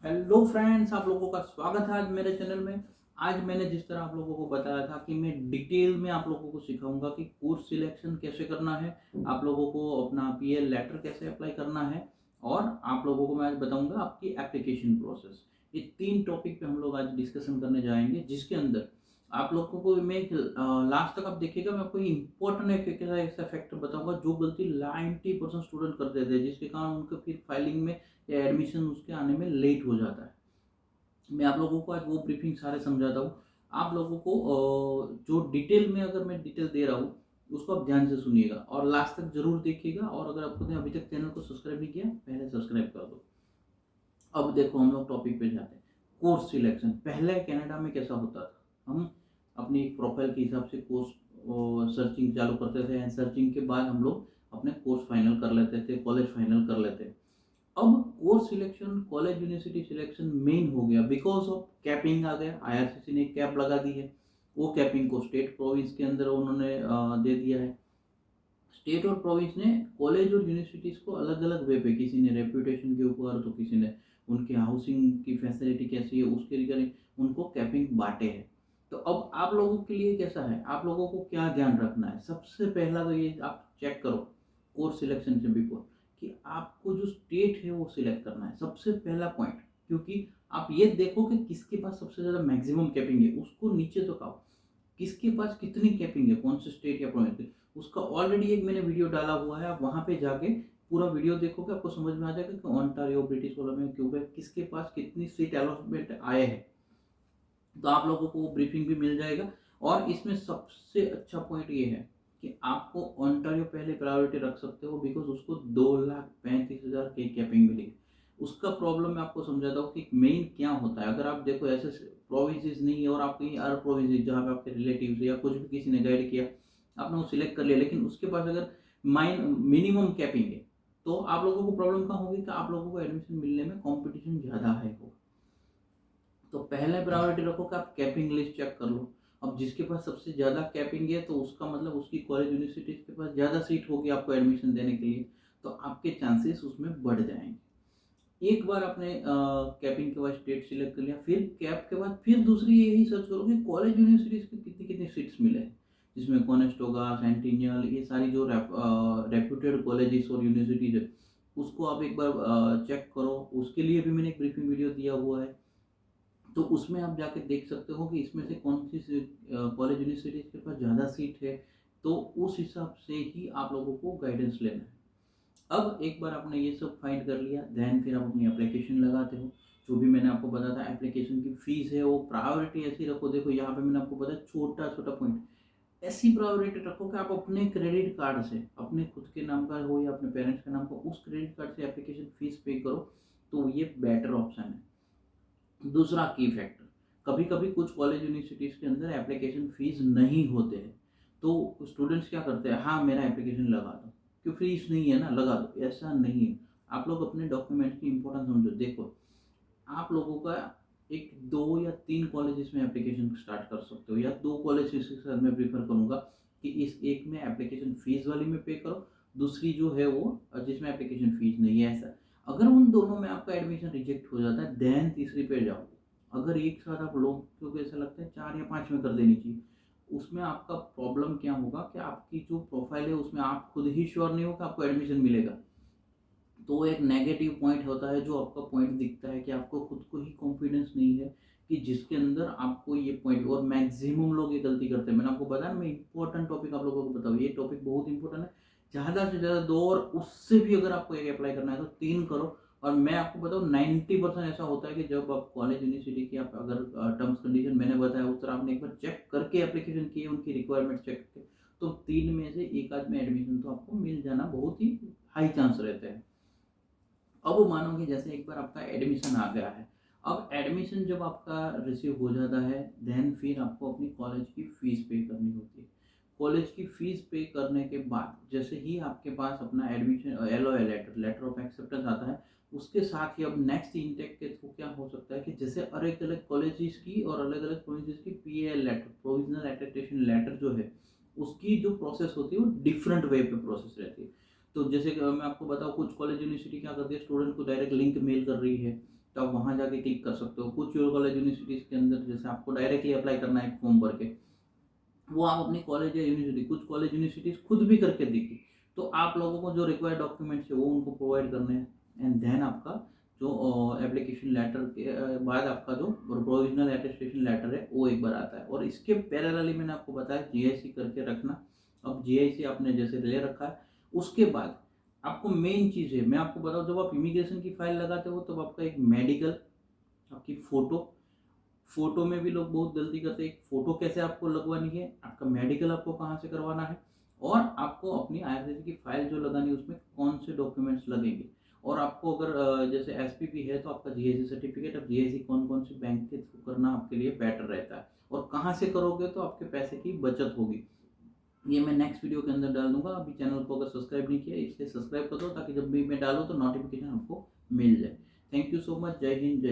Hello friends, आप लोगों का स्वागत है आज मेरे चैनल में। आज मैंने जिस तरह आप लोगों को बताया था कि मैं डिटेल में आप लोगों को सिखाऊंगा कि कोर्स सिलेक्शन कैसे करना है, आप लोगों को अपना पीएल लेटर कैसे अप्लाई करना है, और आप लोगों को मैं आज बताऊंगा आपकी एप्लीकेशन प्रोसेस। ये 3 टॉपिक पे हम लोग आज डिस्कशन करने जाएंगे, जिसके अंदर आप लोगों को मैं लास्ट तक आप देखिएगा। मैं आपको इम्पोर्टेंट एक ऐसा फैक्टर बताऊंगा जो गलती 90% स्टूडेंट कर देते हैं, जिसके कारण उनके फिर फाइलिंग में या एडमिशन उसके आने में लेट हो जाता है। मैं आप लोगों को आज वो ब्रीफिंग सारे समझाता हूँ। आप लोगों को जो डिटेल में अगर मैं डिटेल दे रहा हूँ उसको आप ध्यान से सुनिएगा और लास्ट तक जरूर देखिएगा। और अगर आपने अभी तक चैनल को सब्सक्राइब नहीं किया, पहले सब्सक्राइब कर दो। अब देखो, हम लोग टॉपिक पे जाते हैं। कोर्स सिलेक्शन पहले कनाडा में कैसा होता था, हम अपनी एक प्रोफाइल के हिसाब से कोर्स सर्चिंग चालू करते थे, एंड सर्चिंग के बाद हम लोग अपने कोर्स फाइनल कर लेते थे, कॉलेज फाइनल कर लेते। अब course selection, college university selection main हो गया बिकॉज ऑफ कैपिंग आ गया। आईआरसीसी ने कैप लगा दी है। वो कैपिंग को स्टेट प्रोविंस के अंदर उन्होंने दे दिया है। स्टेट और प्रोविंस ने कॉलेज और यूनिवर्सिटीज़ को अलग अलग वे पे, किसी ने रेप्यूटेशन के ऊपर, तो किसी ने उनके हाउसिंग की फैसिलिटी कैसी है उसके रिगार्डिंग उनको कैपिंग बांटे हैं। तो अब आप लोगों के लिए कैसा है, आप लोगों को क्या ध्यान रखना है। सबसे पहला तो ये आप चेक करो कोर्स सिलेक्शन से बिफोर कि आपको जो स्टेट है वो सिलेक्ट करना है, सबसे पहला पॉइंट। क्योंकि आप ये देखो कि किसके पास सबसे ज़्यादा मैक्सिमम कैपिंग है, उसको नीचे तो आओ। किसके पास कितनी कैपिंग है, कौन से स्टेट या प्रोविंस के, उसका ऑलरेडी एक मैंने वीडियो डाला हुआ है। आप वहाँ पे जाके पूरा वीडियो देखोगे, आपको समझ में आ जाएगा कि ओंटारियो, ब्रिटिश कोलंबिया, क्यूबेक किसके पास कितनी सीट अलॉटमेंट आए हैं। तो आप लोगों को ब्रीफिंग भी मिल जाएगा। और इसमें सबसे अच्छा पॉइंट ये है कि आपको ओंटारियो पहले प्रायोरिटी रख सकते हो, बिकॉज उसको 2,35,000 की कैपिंग मिली। उसका प्रॉब्लम मैं आपको समझाता हूँ कि मेन क्या होता है। अगर आप देखो ऐसे प्रोविंसेस नहीं है और आप कहीं और प्रोविंसेस जहाँ पे आपके रिलेटिव या कुछ भी किसी ने गाइड किया, आपने वो सिलेक्ट कर लिया, लेकिन उसके पास अगर मिनिमम कैपिंग है, तो आप लोगों को प्रॉब्लम कहाँ होगी कि आप लोगों को एडमिशन मिलने में कॉम्पिटिशन ज़्यादा है होगा। तो पहले प्रायोरिटी रखो कि आप कैपिंग लिस्ट चेक कर लो। अब जिसके पास सबसे ज़्यादा कैपिंग है तो उसका मतलब उसकी कॉलेज यूनिवर्सिटीज़ के पास ज़्यादा सीट होगी आपको एडमिशन देने के लिए, तो आपके चांसेस उसमें बढ़ जाएंगे। एक बार आपने कैपिंग के बाद स्टेट सिलेक्ट कर लिया, फिर कैप के बाद फिर दूसरी यही सर्च करो कि कॉलेज यूनिवर्सिटीज़ की कितनी कितनी सीट्स मिले हैं, जिसमें कॉनेस्टोगा, सेंटिनियल, ये सारी जो रेप्यूटेड कॉलेजेस और यूनिवर्सिटीज़ है उसको आप एक बार चेक करो। उसके लिए भी मैंने एक ब्रीफिंग वीडियो दिया हुआ है। तो उसमें आप जाके देख सकते हो कि इसमें से कौन सी कॉलेज यूनिवर्सिटीज के पास ज़्यादा सीट है, तो उस हिसाब से ही आप लोगों को गाइडेंस लेना है। अब एक बार आपने ये सब फाइंड कर लिया, देन फिर आप अपनी एप्लीकेशन लगाते हो। जो भी मैंने आपको बताया था, एप्लीकेशन की फीस है वो प्रायोरिटी ऐसी रखो। देखो यहाँ पे मैंने आपको बताया छोटा छोटा पॉइंट, ऐसी प्रायोरिटी रखो कि आप अपने क्रेडिट कार्ड से, अपने खुद के नाम का हो या अपने पेरेंट्स के नाम का, उस क्रेडिट कार्ड से एप्लीकेशन फीस पे करो, तो ये बेटर ऑप्शन है। दूसरा की फैक्टर, कभी कभी कुछ कॉलेज यूनिवर्सिटीज़ के अंदर एप्लीकेशन फ़ीस नहीं होते हैं, तो स्टूडेंट्स क्या करते हैं, हाँ मेरा एप्लीकेशन लगा दो, क्यों फीस नहीं है ना, लगा दो। ऐसा नहीं है। आप लोग अपने डॉक्यूमेंट की इंपॉर्टेंस समझो। देखो, आप लोगों का एक 2 या 3 कॉलेजेस में एप्लीकेशन स्टार्ट कर सकते हो, या 2 कॉलेज के साथ मैं प्रीफर करूँगा कि इस एक में एप्लीकेशन फ़ीस वाली में पे करो, दूसरी जो है वो जिसमें एप्लीकेशन फ़ीस नहीं है। ऐसा अगर उन दोनों में आपका एडमिशन रिजेक्ट हो जाता है, देन तीसरी पे जाओ। अगर एक साथ आप लोग, क्योंकि ऐसा लगता है 4 या 5 में कर देनी चाहिए, उसमें आपका प्रॉब्लम क्या होगा कि आपकी जो प्रोफाइल है उसमें आप खुद ही श्योर नहीं हो कि आपको एडमिशन मिलेगा। तो एक नेगेटिव पॉइंट होता है, जो आपका पॉइंट दिखता है कि आपको खुद को ही कॉन्फिडेंस नहीं है, कि जिसके अंदर आपको ये पॉइंट, और मैक्सिमम लोग ये गलती करते हैं। मैंने आपको बताया, मैं इंपॉर्टेंट टॉपिक आप लोगों को बताऊँ, ये टॉपिक बहुत इंपॉर्टेंट है। ज़्यादा से ज़्यादा 2, और उससे भी अगर आपको एक अप्लाई करना है तो 3 करो। और मैं आपको बताऊँ 90% ऐसा होता है कि जब आप कॉलेज यूनिवर्सिटी की, आप अगर टर्म्स कंडीशन मैंने बताया उस तरह आपने एक बार चेक करके एप्लीकेशन किए, उनकी रिक्वायरमेंट चेक करके, तो 3 में से एक आध में एडमिशन तो आपको मिल जाना बहुत ही हाई चांस रहते हैं। अब मानो कि जैसे एक बार आपका एडमिशन आ गया है, अब एडमिशन जब आपका रिसीव हो जाता है, देन फिर आपको अपनी कॉलेज की फ़ीस पे करनी होती है। कॉलेज की फ़ीस पे करने के बाद जैसे ही आपके पास अपना admission LOA letter, letter of acceptance आता है, उसके साथ ही अब नेक्स्ट इनटेक के थ्रू क्या हो सकता है कि जैसे अलग अलग कॉलेजेस की और अलग अलग प्रोविंसेस की PL letter, provisional attestation letter जो है, उसकी जो प्रोसेस होती है वो डिफरेंट वे पे प्रोसेस रहती है। तो जैसे कि मैं आपको बताऊँ, कुछ कॉलेज यूनिवर्सिटी क्या करती है, स्टूडेंट को डायरेक्ट लिंक मेल कर रही है, तो आप वहाँ जाके क्लिक कर सकते हो। कुछ कॉलेज यूनिवर्सिटीज़ के अंदर जैसे आपको डायरेक्टली अप्लाई करना है एक फॉर्म भर के, वो आप अपनी कॉलेज या यूनिवर्सिटी, कुछ कॉलेज यूनिवर्सिटीज़ खुद भी करके देगी। तो आप लोगों को जो रिक्वायर्ड डॉक्यूमेंट्स है वो उनको प्रोवाइड करने हैं, एंड देन आपका जो एप्लीकेशन लेटर के बाद आपका जो प्रोविजनल अटेस्टेशन लेटर है वो एक बार आता है। और इसके पैरेलली मैंने आपको बताया जीआईसी करके रखना। अब जीआईसी आपने जैसे ले रखा है, उसके बाद आपको मेन चीज़ है, मैं आपको बताऊँ, जब आप इमिग्रेशन की फाइल लगाते हो तब आपका एक मेडिकल, आपकी फ़ोटो में भी लोग बहुत गलती करते हैं। एक फ़ोटो कैसे आपको लगवानी है, आपका मेडिकल आपको कहाँ से करवाना है, और आपको अपनी आईआरसीटी की फ़ाइल जो लगानी है उसमें कौन से डॉक्यूमेंट्स लगेंगे। और आपको अगर जैसे एसपीपी है तो आपका जीआईसी सर्टिफिकेट। अब जीआईसी कौन-कौन सी बैंक के थ्रू करना आपके लिए बेटर रहता है, और कहाँ से करोगे तो आपके पैसे की बचत होगी, ये मैं नेक्स्ट वीडियो के अंदर डाल दूंगा। अभी चैनल को अगर सब्सक्राइब नहीं किया इसलिए सब्सक्राइब कर दो, ताकि जब भी मैं डालूँ तो नोटिफिकेशन आपको मिल जाए। Thank you so much. जय हिंद, जय